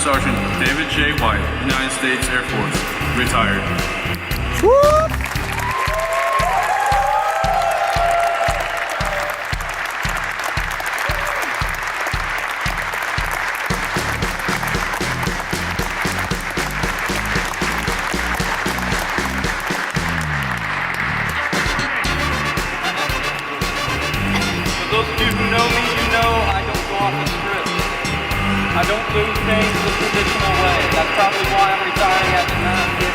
Sergeant David J. White, United States Air Force, retired. For those of you who know me, you know I don't go off the script. I don't do things the traditional way. That's probably why I'm retiring as a master.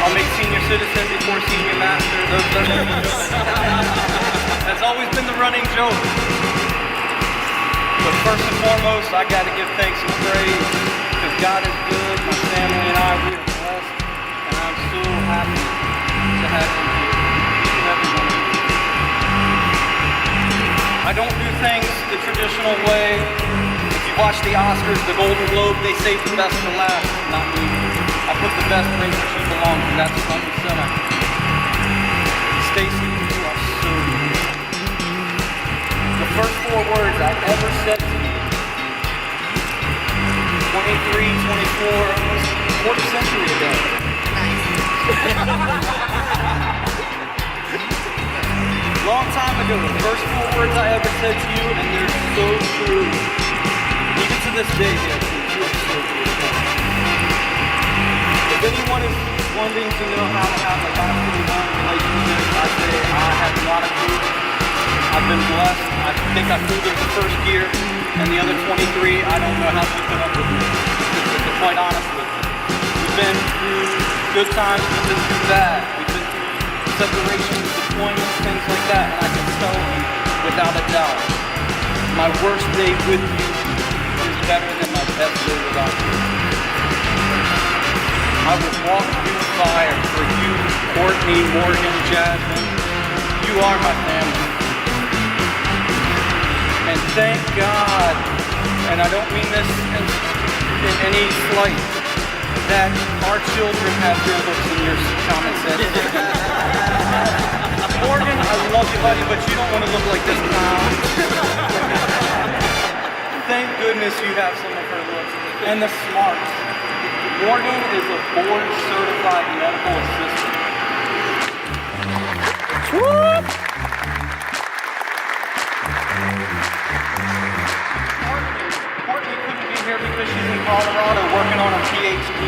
I'll make senior citizen before senior master. That's always been the running joke. But first and foremost, I got to give thanks and praise because God is good. My family and I, we are blessed, and I'm so happy to have you here, each and every one of you. I don't do things the traditional way. If you watch the Oscars, the Golden Globe, they save the best for last, not me. I put the best right where she belongs, and that's front and center. Stacy, you are so good. The first 4 words I ever said to you, 23, 24, quarter century ago. Long time ago, the first 4 words I ever said to you, and they're so true. Even to this day, they're true. You are so beautiful. If anyone is wanting to know how to have a lasting relationship, I say I have not a clue. I've been blessed. I think I flew there the first year, and the other 23, I don't know how she put up with me. Quite honestly, we've been through good times, we've been through bad, we've been through separations, deployments, things like that, and I can tell you, without a doubt, my worst day with you is better than my best day without you. I would walk through fire for you, Courtney, Morgan, Jasmine. You are my family. And thank God, and I don't mean this in any slight, that our children have your looks and your common sense. Morgan, I love you, buddy, but you don't want to look like this clown. Thank goodness you have some of her looks. And the smarts. Morgan is a board-certified medical assistant. Courtney couldn't be here because she's in Colorado working on her PhD.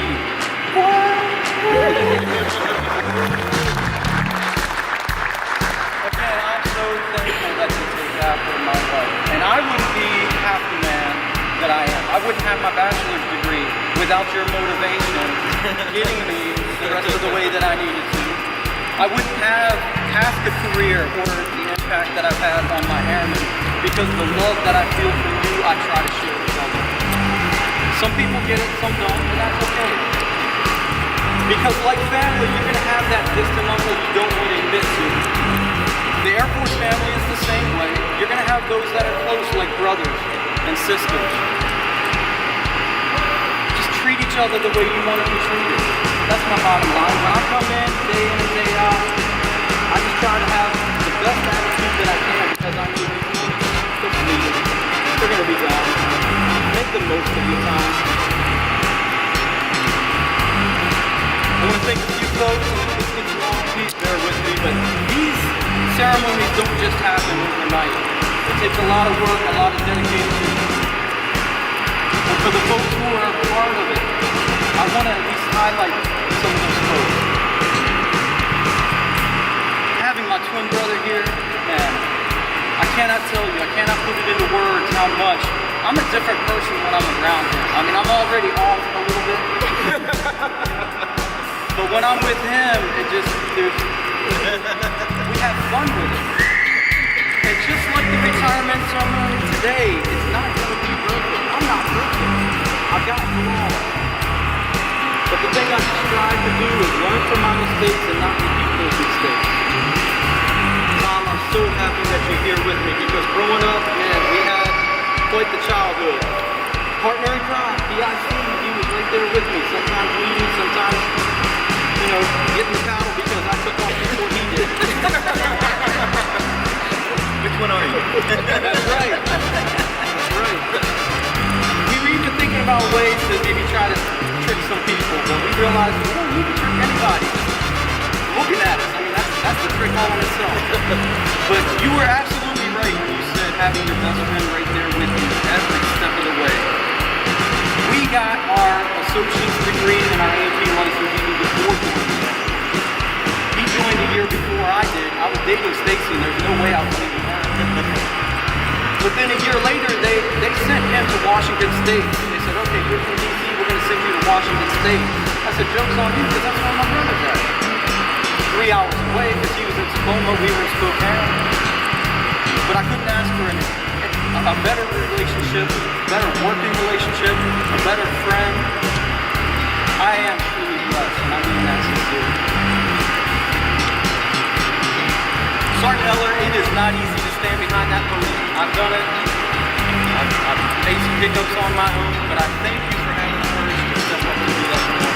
Again, I'm so thankful that you take after my wife. And I wouldn't be half the man that I am. I wouldn't have my bachelor's degree without your motivation getting me the rest of the way that I needed to. I wouldn't have half the career or the impact that I've had on my airmen because the love that I feel for you, I try to share with others. Some people get it, some don't, and that's okay. Because like family, you're going to have that distant uncle you don't want to admit to. The Air Force family is the same way. You're going to have those that are close like brothers and sisters. Just treat each other the way you want to be treated. That's my bottom line. When I come in and day out, I just try to have the best attitude that I can because I know it's needed. They're going to be gone. Make the most of your time. I want to thank a few folks, and if this gets long, please bear with me, but these ceremonies don't just happen overnight. It takes a lot of work, a lot of dedication. And for the folks who are a part of it, I want to at least highlight some of those folks. Having my twin brother here, man, I cannot tell you, I cannot put it into words how much. I'm a different person when I'm around him. I mean, I'm already off a little bit. But when I'm with him, it just, we have fun with it. And just like the retirement ceremony today, it's not going to be broken. I'm not broken. I've got flaws. But the thing I strive to do is learn from my mistakes and not repeat those mistakes. Tom, I'm so happy that you're here with me because growing up, man, we had quite the childhood. Partner in crime, BIC, he was right there with me. Sometimes leading, sometimes, getting the paddle because I took off before he did. Which one are you? That's right. That's right. We were even thinking about ways to realized we don't need to trick anybody. Looking at us, I mean, that's the trick all in itself. But you were absolutely right when you said having your best friend right there with you every step of the way. We got our associate's degree and our AP license even before joining. He joined a year before I did. I was dating Stacy, and there's no way I was leaving her. But then a year later, they sent him to Washington State. They said, okay, you're from D.C., we're going to send you to Washington State. I said, joke's on you, because that's where my brother's at. 3 hours away, because he was in Tacoma, we were in Spokane. But I couldn't ask for a better relationship, a better working relationship, a better friend. I am truly blessed, and I mean that sincerely. Sergeant Eller, it is not easy to stand behind that podium. I've done it. I've made some hiccups on my own, but I thank you for having the courage to step up and do that for me.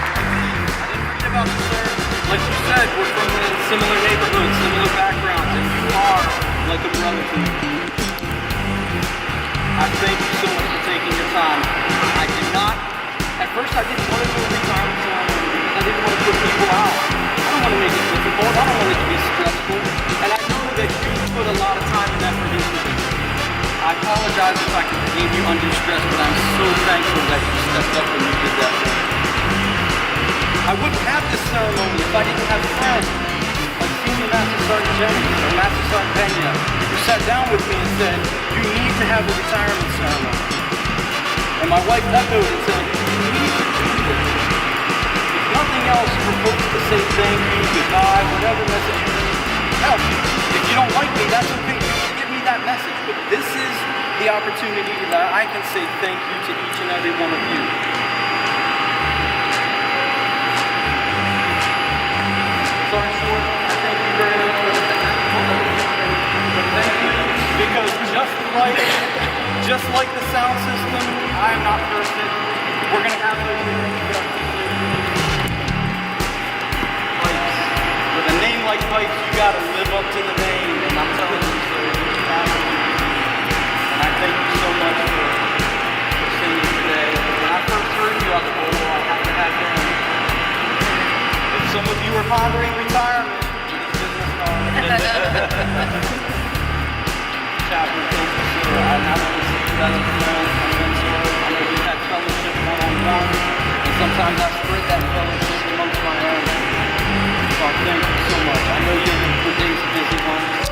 I didn't forget about you, sir. Like you said, we're from similar neighborhoods, similar backgrounds, and you are like a brother to me. I thank you so much for taking your time. I did not. At first, I didn't want to do a retirement ceremony because I didn't want to put people out. I don't want to make it difficult. I don't want it to be stressful. And I know that you put a lot of time and effort into this. I apologize if I gave you undue stress, but I'm so thankful that you stepped up and you did that for me. I wouldn't have this ceremony if I didn't have friends like Senior Master Sergeant Jennings or Master Sergeant Pena who sat down with me and said, you need to have a retirement ceremony. And my wife echoed and said, you need to do this. If nothing else, for folks to say thank you, goodbye, whatever message you need. Hell, if you don't like me, that's okay. You can give me that message. But this is the opportunity that I can say thank you to each and every one of you. Sergeant Short, I thank you very much for but thank you, because just like the sound system, I am not perfect. We're going to have those pipes. With a name like Pipes, you got to live up to the name, and I'm telling you, sir, and I thank you so much for singing today. When I first heard you, I was like, oh, I have to have him. If some of you are pondering retirement, get his business card. Chaplain, thank you, sir. I not only see you as a friend, a mentor, I know we've had fellowship one-on-one, and sometimes I spread that fellowship amongst my own. So I thank you so much. I know your days are busy ones.